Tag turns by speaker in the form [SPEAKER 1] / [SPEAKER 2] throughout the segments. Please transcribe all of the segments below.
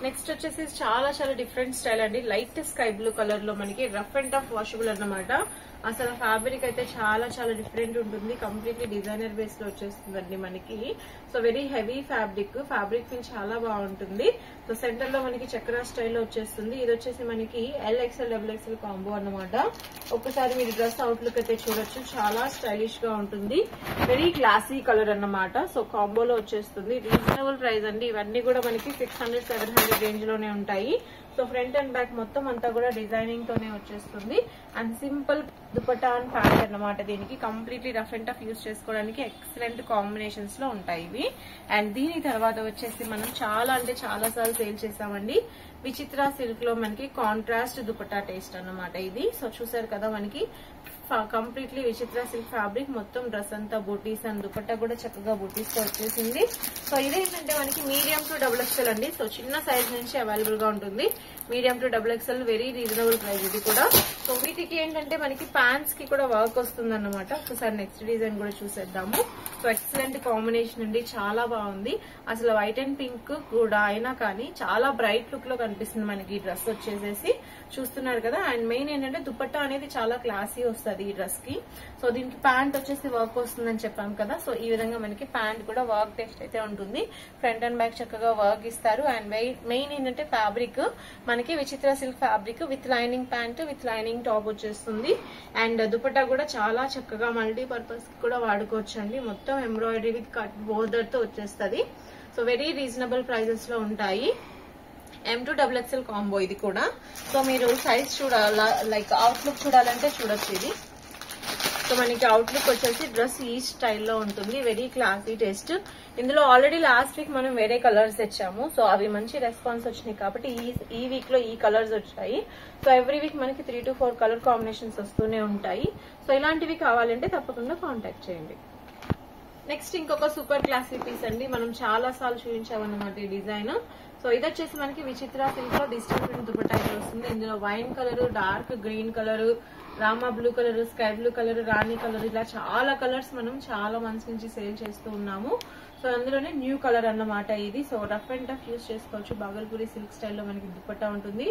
[SPEAKER 1] Next వచ్చేసి చాలా చాలా డిఫరెంట్ స్టైల్ అండి. లైట్ స్కై బ్లూ కలర్ లో మనకి రఫ్ అండ్ టఫ్ వాషబుల్ అన్నమాట. అసలు ఫ్యాబ్రిక్ అయితే చాలా చాలా డిఫరెంట్ ఉంటుంది. కంప్లీట్లీ డిజైనర్ బేస్ లో వచ్చేస్తుందండి మనకి. So very heavy fabric feel చాలా బాగుంటుంది. సో సెంటర్ లో మనకి చక్రా స్టైల్లో వచ్చేస్తుంది. ఇది వచ్చేసి మనకి LXL XXL కాంబో అన్నమాట. ఒక్కసారి మీరు డ్రెస్ అవుట్లుక్ అయితే చూడొచ్చు, చాలా స్టైలిష్ గా ఉంటుంది. వెరీ క్లాసీ కలర్ అన్నమాట. సో కాంబోలో వచ్చేస్తుంది. రీజనబుల్ ప్రైస్ అండి. ఇవన్నీ కూడా మనకి 600-700 రేంజ్ లోనే ఉంటాయి. సో ఫ్రంట్ అండ్ బ్యాక్ మొత్తం అంతా కూడా డిజైనింగ్ తోనే వచ్చేస్తుంది. And simple dupatta and pant అన్నమాట. దీనికి completely rough and tough use చేసుకోవడానికి ఎక్సలెంట్ కాంబినేషన్స్ లో ఉంటాయి ఇవి. అండ్ దీని తర్వాత వచ్చేసి మనం చాలా అంటే చాలా సార్లు సేల్ చేసామండి. విచిత్ర సిల్క్ లో మనకి కాంట్రాస్ట్ దుపట్టా టేస్ట్ అన్నమాట ఇది. సో చూసారు కదా మనకి కంప్లీట్లీ విచిత్ర సిల్క్ ఫ్యాబ్రిక్ మొత్తం డ్రెస్ అంతా బూటీస్ అండ్ దుపట్టా కూడా చక్కగా బూటీస్ తో వచ్చేసింది. సో ఇదేంటంటే మనకి మీడియం టు XXL అండి. సో చిన్న సైజ్ నుంచి అవైలబుల్ గా ఉంటుంది. Medium to XXL very reasonable price ఇది కూడా. సో వీటికి ఏంటంటే మనకి ప్యాంట్స్ కి కూడా వర్క్ వస్తుంది అన్నమాట. ఒకసారి నెక్స్ట్ డిజైన్ కూడా చూసేద్దాము. సో ఎక్సలెంట్ కాంబినేషన్ అండి, చాలా బాగుంది. అసలు వైట్ అండ్ పింక్ కూడా అయినా కానీ చాలా బ్రైట్ లుక్ లో కనిపిస్తుంది మనకి ఈ డ్రెస్ వచ్చేసేసి. చూస్తున్నారు కదా. అండ్ మెయిన్ ఏంటంటే దుపట్టా అనేది చాలా క్లాసీ వస్తుంది ఈ డ్రెస్ కి. సో దీనికి ప్యాంట్ వచ్చేసి వర్క్ వస్తుందని చెప్పాం కదా. సో ఈ విధంగా మనకి ప్యాంట్ కూడా వర్క్ టెస్ట్ అయితే ఉంటుంది. ఫ్రంట్ అండ్ బ్యాక్ చక్కగా వర్క్ ఇస్తారు. అండ్ మెయిన్ ఏంటంటే ఫ్యాబ్రిక్ మనకి విచిత్ర silk fabric with lining pant with lining top వచ్చేస్తుంది. అండ్ దుపట్టా కూడా చాలా చక్కగా మల్టీపర్పస్ కూడా వాడుకోవచ్చు అండి. మొత్తం ఎంబ్రాయిడరీ విత్ కట్ బోర్డర్ తో వచ్చేస్తుంది. సో వెరీ రీజనబుల్ ప్రైజెస్ లో ఉంటాయి. M2XXL కాంబో ఇది కూడా. సో మీరు సైజ్ చూడాలా, లైక్ అవుట్లుక్ చూడాలంటే చూడొచ్చు ఇది. సో మనకి అవుట్లుక్ వచ్చేసి డ్రెస్ ఈ స్టైల్లో ఉంటుంది. Very classy taste. ఇందులో ఆల్రెడీ లాస్ట్ వీక్ మనం వేరే కలర్స్ తెచ్చాము. సో అవి మంచి రెస్పాన్స్ వచ్చినాయి కాబట్టి ఈ వీక్ లో ఈ కలర్స్ వచ్చాయి. సో ఎవ్రీ వీక్ మనకి 3 to 4 కలర్ కాంబినేషన్స్ వస్తూనే ఉంటాయి. సో ఇలాంటివి కావాలంటే తప్పకుండా కాంటాక్ట్ చేయండి. నెక్స్ట్ ఇంకొక సూపర్ క్లాసీ పీస్ అండి. మనం చాలా సార్లు చూపించామన్నమాట ఈ డిజైన్. సో ఇది వచ్చేసి మనకి విచిత్ర సిల్క్ లో డిజిటల్ ప్రింట్ దుపట్టా అయితే వస్తుంది. ఇందులో wine colour, dark green colour, రామా blue colour, sky blue colour, రాణి కలర్, ఇలా చాలా కలర్స్ మనం చాలా మంత్స్ నుంచి సేల్ చేస్తూ ఉన్నాము. సో అందులోనే న్యూ కలర్ అన్నమాట ఇది. So rough and tough use చేసుకోవచ్చు. బాగల్పూరి సిల్క్ స్టైల్లో మనకి దుపట్టా ఉంటుంది.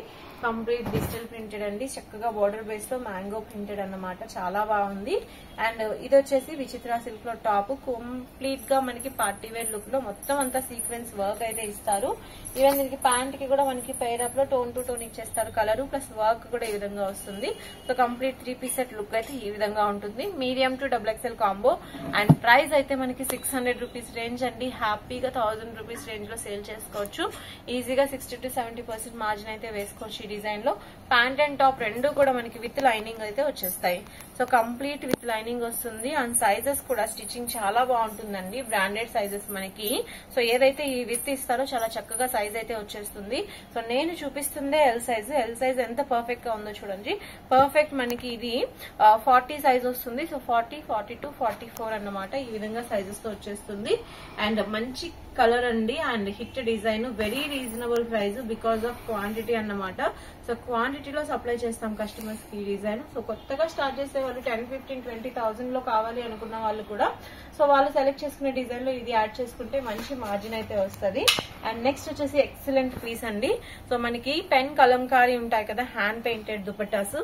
[SPEAKER 1] కంప్లీట్ డిజిటల్ ప్రింటెడ్ అండి. చక్కగా బార్డర్ బేస్ తో మ్యాంగో ప్రింటెడ్ అన్నమాట. చాలా బాగుంది. అండ్ ఇది వచ్చేసి విచిత్ర సిల్క్ లో టాప్. కంప్లీట్ గా మనకి పార్టీ వేర్ లుక్ లో మొత్తం అంతా సీక్వెన్స్ వర్క్ అయితే ఇస్తారు. ఈవెన్ దీనికి ప్యాంట్ కి కూడా మనకి పెయిర్ అప్ లో టోన్ టు టోన్ ఇచ్చేస్తారు. కలర్ ప్లస్ వర్క్ కూడా ఈ విధంగా వస్తుంది. So complete 3-piece set look అయితే ఈ విధంగా ఉంటుంది. Medium to XXL combo. And price అయితే మనకి 600 రూపీస్ రేంజ్ అండి. హ్యాపీగా 1000 రూపీస్ రేంజ్ లో సేల్ చేసుకోవచ్చు. ఈజీగా 60-70% మార్జిన్ అయితే వేసుకోవచ్చు ఈ డిజైన్ లో. ప్యాంట్ అండ్ టాప్ రెండు కూడా మనకి విత్ లైనింగ్ అయితే వచ్చేస్తాయి. సో కంప్లీట్ విత్ లైనింగ్ వస్తుంది. అండ్ సైజెస్ కూడా స్టిచ్చింగ్ చాలా బాగుంటుందండి. బ్రాండెడ్ సైజెస్ మనకి. సో ఏదైతే ఈ విత్ ఇస్తారో చాలా చక్కగా సైజ్ అయితే వచ్చేస్తుంది. సో నేను చూపిస్తుందే ఎల్ సైజ్. ఎల్ సైజ్ ఎంత పర్ఫెక్ట్ గా ఉందో చూడండి. పర్ఫెక్ట్ మనకి ఇది 40 సైజ్ వస్తుంది. సో 40, 42, 44 అన్నమాట. ఈ విధంగా సైజెస్ తో వచ్చేస్తుంది. అండ్ మంచి కలర్ అండి. And hit design. Very reasonable price because of quantity అన్నమాట. సో క్వాంటిటీలో సప్లై చేస్తాం కస్టమర్స్ కి ఈ డిజైన్. సో కొత్తగా స్టార్ట్ చేసే వాళ్ళు 10, 15, 20,000 లో కావాలి అనుకున్న వాళ్ళు కూడా సో వాళ్ళు సెలెక్ట్ చేసుకునే డిజైన్ లో ఇది యాడ్ చేసుకుంటే మంచి మార్జిన్ అయితే వస్తుంది. అండ్ నెక్స్ట్ వచ్చేసి ఎక్సలెంట్ పీస్ అండి. సో మనకి పెన్ కలంకారీ ఉంటాయి కదా, హ్యాండ్ పెయింటెడ్ దుపట్టాస్,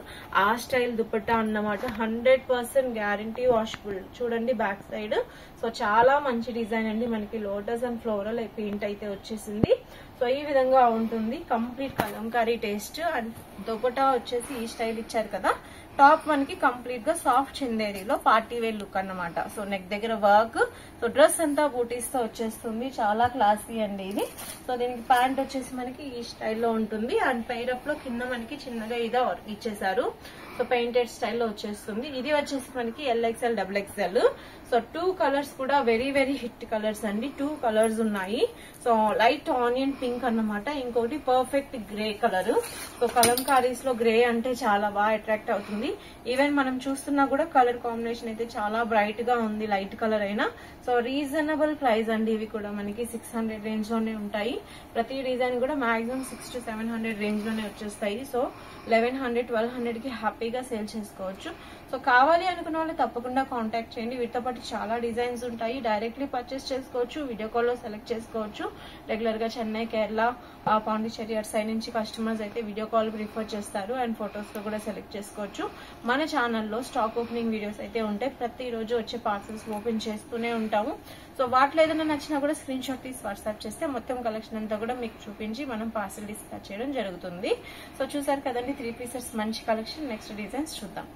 [SPEAKER 1] ఆ స్టైల్ దుపట్టా అన్నమాట. 100% గ్యారంటీ వాషబుల్. చూడండి బ్యాక్ సైడ్. సో చాలా మంచి డిజైన్ అండి. మనకి లోటస్ అండ్ ఫ్లోరల్ పెయింట్ అయితే వచ్చేసింది. సో ఈ విధంగా ఉంటుంది. Complete Kalamkari taste. And dupatta వచ్చేసి ఈ స్టైల్ ఇచ్చారు కదా. టాప్ మనకి కంప్లీట్ గా సాఫ్ట్ చందేరిలో పార్టీ వేర్ లుక్ అన్నమాట. సో నెక్ దగ్గర వర్క్. సో డ్రెస్ అంతా బూటీస్ తో వచ్చేస్తుంది. చాలా క్లాసీ అండి ఇది. సో దీనికి ప్యాంట్ వచ్చేసి మనకి ఈ స్టైల్లో ఉంటుంది. అండ్ పెయిర్ అప్ లో కింద మనకి చిన్నగా ఇదే వర్క్ ఇచ్చేసారు. సో పెయింటెడ్ స్టైల్లో వచ్చేస్తుంది. ఇది వచ్చేసి మనకి LXL XXL. సో 2 కలర్స్ కూడా వెరీ వెరీ హిట్ కలర్స్ అండి. 2 కలర్స్ ఉన్నాయి. సో లైట్ ఆనియన్ పింక్ అన్నమాట. ఇంకోటి perfect grey colour. So kalamkaris లో గ్రే అంటే చాలా బాగా అట్రాక్ట్ అవుతుంది. ఈవెన్ మనం చూస్తున్నా కూడా కలర్ కాంబినేషన్ అయితే చాలా బ్రైట్ గా ఉంది. లైట్ కలర్ అయినా. సో రీజనబుల్ ప్రైస్ అండి. ఇవి కూడా మనకి 600 రేంజ్ లోనే ఉంటాయి. ప్రతి డిజైన్ కూడా మాక్సిమం 600-700 రేంజ్ లోనే వచ్చేస్తాయి. సో 1100-1200 కి హ్యాపీగా సేల్ చేసుకోవచ్చు. సో కావాలి అనుకున్న వాళ్ళు తప్పకుండా కాంటాక్ట్ చేయండి. వీటితో పాటు చాలా డిజైన్స్ ఉంటాయి. డైరెక్ట్లీ పర్చేస్ చేసుకోవచ్చు, వీడియో కాల్ లో సెలెక్ట్ చేసుకోవచ్చు. రెగ్యులర్ గా చెన్నై, కేరళ, పాండిచ్చేరి అటు సైడ్ నుంచి కస్టమర్స్ అయితే వీడియో కాల్ ప్రిఫర్ చేస్తారు. అండ్ ఫొటోస్ లో కూడా సెలెక్ట్ చేసుకోవచ్చు. మన ఛానల్లో స్టాక్ ఓపెనింగ్ వీడియోస్ అయితే ఉంటాయి. ప్రతిరోజు వచ్చే పార్సల్స్ ఓపెన్ చేస్తూనే ఉంటాము. సో వాటిలో ఏదైనా నచ్చినా కూడా స్క్రీన్ షాట్ తీసి వాట్సాప్ చేస్తే మొత్తం కలెక్షన్ అంతా కూడా మీకు చూపించి మనం పార్సల్ డిస్పాచ్ చేయడం జరుగుతుంది. సో చూసారు కదండి 3 పీసెస్ మంచి కలెక్షన్. నెక్స్ట్ డిజైన్స్ చూద్దాం.